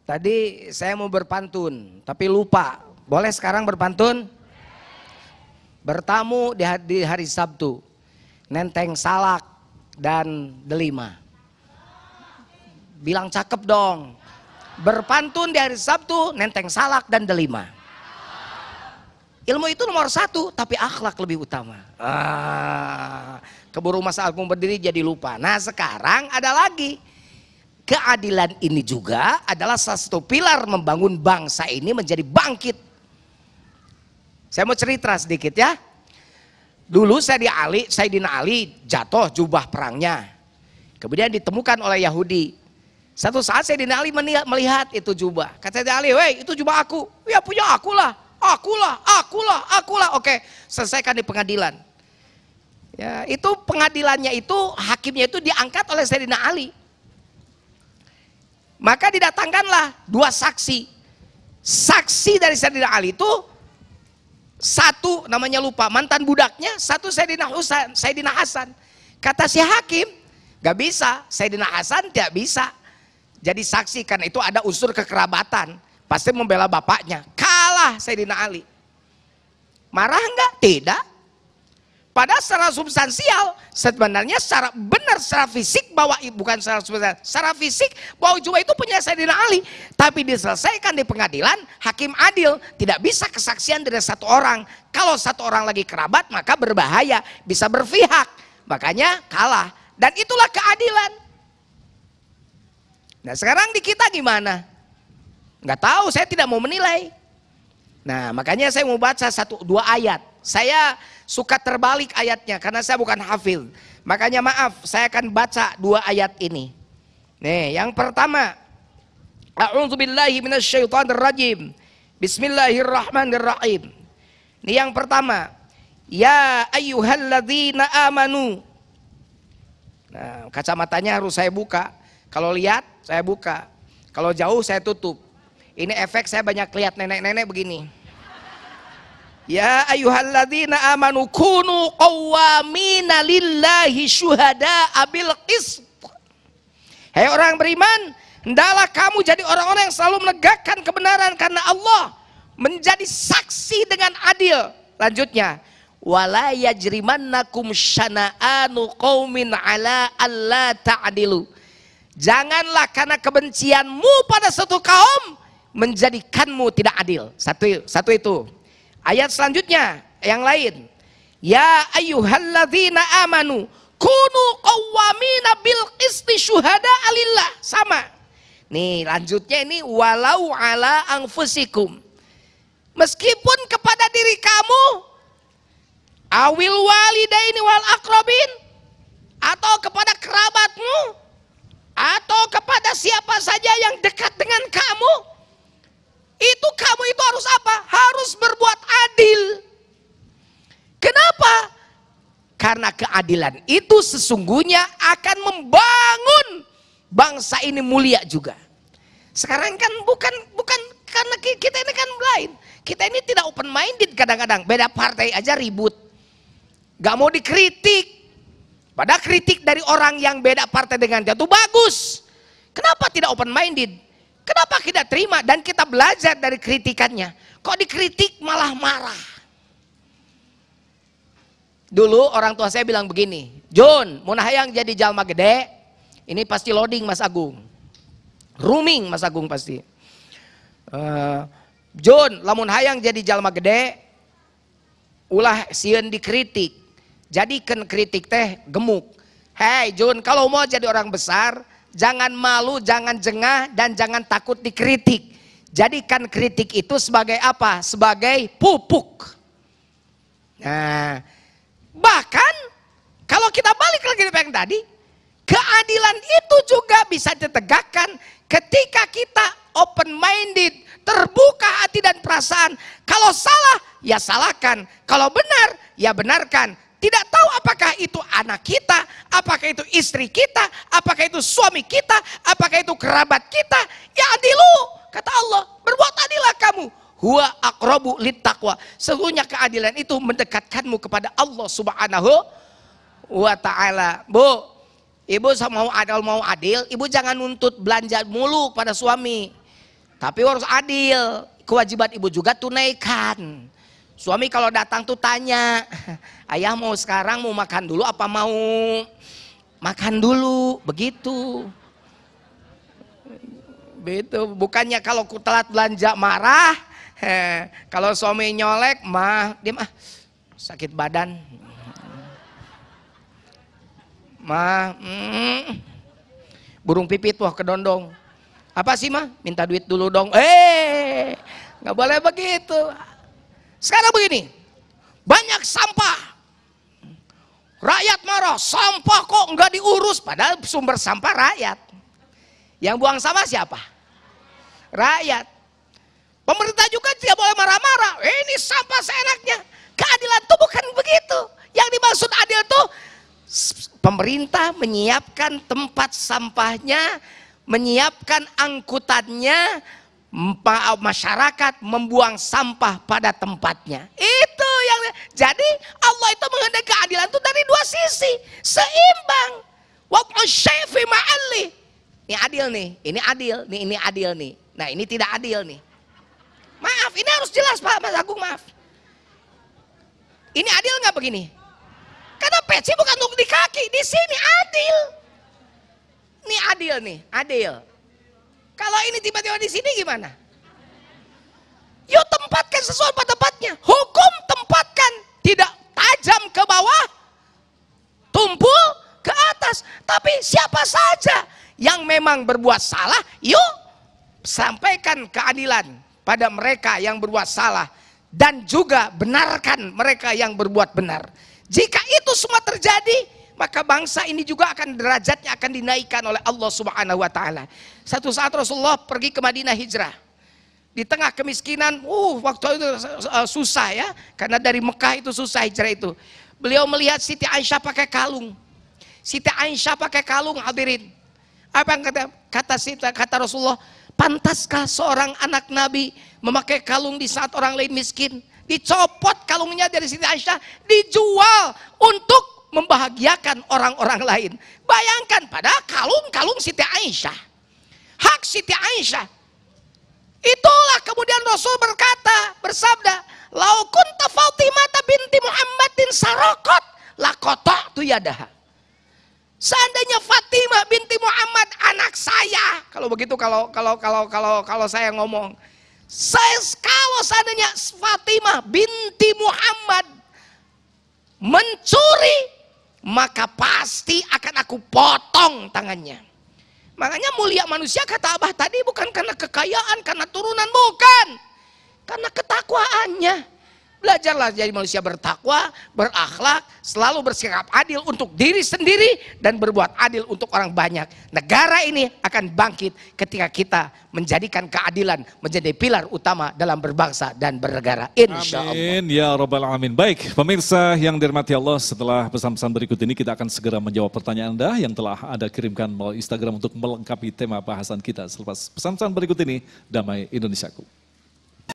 Tadi saya mau berpantun, tapi lupa. Boleh sekarang berpantun? Bertamu di hari Sabtu, nenteng salak dan delima. Bilang cakep dong. Berpantun di hari Sabtu, nenteng salak dan delima. Ilmu itu nomor satu, tapi akhlak lebih utama. Keburu Mas Agung berdiri jadi lupa. Nah sekarang ada lagi. Keadilan ini juga adalah salah satu pilar membangun bangsa ini menjadi bangkit. Saya mau cerita sedikit ya. Dulu Sayyidina Ali jatuh jubah perangnya. Kemudian ditemukan oleh Yahudi. Satu saat Sayyidina Ali melihat itu jubah. Kata Sayyidina Ali, "Weh, itu jubah aku." "Ya punya akulah. Akulah." Oke, selesaikan di pengadilan. Ya, itu pengadilannya itu, hakimnya itu diangkat oleh Sayyidina Ali. Maka didatangkanlah dua saksi. Saksi dari Sayyidina Ali itu satu namanya lupa, mantan budaknya, satu Sayyidina Hasan. Kata si hakim, gak bisa, Sayyidina Hasan tidak bisa jadi saksi, kan itu ada unsur kekerabatan, pasti membela bapaknya. Kalah Sayyidina Ali. Marah enggak? Tidak. Padahal secara substansial sebenarnya secara benar, secara fisik bahwa bukan secara fisik bahwa jubah itu punya Sayyidina Ali, tapi diselesaikan di pengadilan, hakim adil, tidak bisa kesaksian dari satu orang. Kalau satu orang lagi kerabat maka berbahaya, bisa berpihak, makanya kalah. Dan itulah keadilan. Nah sekarang di kita gimana? Nggak tahu, saya tidak mau menilai. Nah makanya saya mau baca dua ayat. Saya suka terbalik ayatnya karena saya bukan hafil. Makanya maaf, saya akan baca dua ayat ini. Nih, yang pertama, A'udzubillahi minasyaitonirrajim. Bismillahirrahmanirrahim. Ini yang pertama. Ya ayyuhalladzina amanu. Nah, kacamatanya harus saya buka. Kalau lihat, saya buka. Kalau jauh, saya tutup. Ini efek saya banyak lihat nenek-nenek begini. Ya ayyuhalladzina amanu kunu qawwamina lillahi syuhada'a bil qist. Hei orang beriman, hendaklah kamu jadi orang-orang yang selalu menegakkan kebenaran karena Allah, menjadi saksi dengan adil. Lanjutnya, wala yajrimannakum syana'anu qaumin ala alla ta'dilu. Janganlah karena kebencianmu pada suatu kaum menjadikanmu tidak adil. Satu itu. Ayat selanjutnya yang lain. Ya ayyuhalladzina amanu kunu qawwamina bil qisti syuhada'a lillah. Sama. Nih lanjutnya ini walau ala anfusikum. Meskipun kepada diri kamu, awil walidaini wal aqrabin, atau kepada kerabatmu, atau kepada siapa saja yang dekat dengan kamu, itu kamu itu harus apa? Harus berbuat adil. Kenapa? Karena keadilan itu sesungguhnya akan membangun bangsa ini mulia juga. Sekarang kan bukan karena kita ini kan lain. Kita ini tidak open minded kadang-kadang. Beda partai aja ribut. Gak mau dikritik. Padahal kritik dari orang yang beda partai dengan dia itu bagus. Kenapa tidak open minded? Kenapa kita terima dan kita belajar dari kritikannya? Kok dikritik malah marah? Dulu orang tua saya bilang begini, John, mun hayang jadi jalma gede, ini pasti loading Mas Agung. Rooming Mas Agung pasti. John, lamun hayang jadi jalma gede, ulah sieun dikritik. Jadikan kritik teh gemuk. Hei John, kalau mau jadi orang besar, jangan malu, jangan jengah, dan jangan takut dikritik. Jadikan kritik itu sebagai apa? Sebagai pupuk. Nah, bahkan kalau kita balik lagi ke yang tadi, keadilan itu juga bisa ditegakkan ketika kita open minded, terbuka hati dan perasaan. Kalau salah, ya salahkan. Kalau benar, ya benarkan. Tidak tahu apakah itu anak kita, apakah itu istri kita, apakah itu suami kita, apakah itu kerabat kita. Ya adilu, kata Allah, berbuat adillah kamu. Huwa aqrabu littaqwa. Sesungguhnya keadilan itu mendekatkanmu kepada Allah Subhanahu wa ta'ala. Bu, ibu mau adil, ibu jangan nuntut belanja mulu pada suami. Tapi harus adil. Kewajiban ibu juga tunaikan. Suami kalau datang tuh tanya, ayah mau sekarang mau makan dulu apa mau makan dulu, begitu. Begitu, bukannya kalau telat belanja marah, kalau suami nyolek mah dia mah sakit badan. Mah burung pipit wah kedondong. Apa sih mah? Minta duit dulu dong. Nggak boleh begitu. Sekarang begini, banyak sampah. Rakyat marah, sampah kok nggak diurus, padahal sumber sampah rakyat. Yang buang sampah siapa? Rakyat. Pemerintah juga tidak boleh marah-marah. Ini sampah seenaknya. Keadilan itu bukan begitu. Yang dimaksud adil itu pemerintah menyiapkan tempat sampahnya, menyiapkan angkutannya, masyarakat membuang sampah pada tempatnya. Itu yang jadi Allah itu menghendaki keadilan itu dari dua sisi, seimbang. Wad'u syai' fi ma'alli. Ini adil nih, ini adil, nih ini adil nih. Nah, ini tidak adil nih. Maaf, ini harus jelas Pak Mas Agung, maaf. Ini adil nggak begini? Karena peci bukan untuk di kaki, di sini adil. Ini adil nih, adil. Kalau ini tiba-tiba di sini gimana? Yuk tempatkan sesuai pada tempatnya. Hukum tempatkan, tidak tajam ke bawah, tumpul ke atas. Tapi siapa saja yang memang berbuat salah, yuk sampaikan keadilan pada mereka yang berbuat salah dan juga benarkan mereka yang berbuat benar. Jika itu semua terjadi, maka bangsa ini juga akan derajatnya akan dinaikkan oleh Allah Subhanahu wa taala. Satu saat Rasulullah pergi ke Madinah hijrah. Di tengah kemiskinan, waktu itu susah ya, karena dari Mekah itu susah hijrah itu. Beliau melihat Siti Aisyah pakai kalung. Siti Aisyah pakai kalung, hadirin. Apa yang kata Rasulullah? Pantaskah seorang anak Nabi memakai kalung di saat orang lain miskin? Dicopot kalungnya dari Siti Aisyah, dijual untuk membahagiakan orang-orang lain. Bayangkan, padahal kalung Siti Aisyah, hak Siti Aisyah. Itulah kemudian Rasul bersabda, "Lau kunta Fatimah binti Muhammadin saraqat laqata'tu yadaha." Seandainya Fatimah binti Muhammad anak saya, kalau begitu kalau saya ngomong, kalau seandainya Fatimah binti Muhammad mencuri, maka pasti akan aku potong tangannya. Makanya mulia manusia kata Abah tadi bukan karena kekayaan, karena turunan, bukan. Karena ketakwaannya. Belajarlah jadi manusia bertakwa, berakhlak, selalu bersikap adil untuk diri sendiri dan berbuat adil untuk orang banyak. Negara ini akan bangkit ketika kita menjadikan keadilan menjadi pilar utama dalam berbangsa dan bernegara. Insya Allah. Amin ya Rabbal Alamin. Baik, pemirsa yang dirahmati Allah, setelah pesan-pesan berikut ini kita akan segera menjawab pertanyaan Anda yang telah Anda kirimkan melalui Instagram untuk melengkapi tema bahasan kita. Selepas pesan-pesan berikut ini, damai Indonesiaku.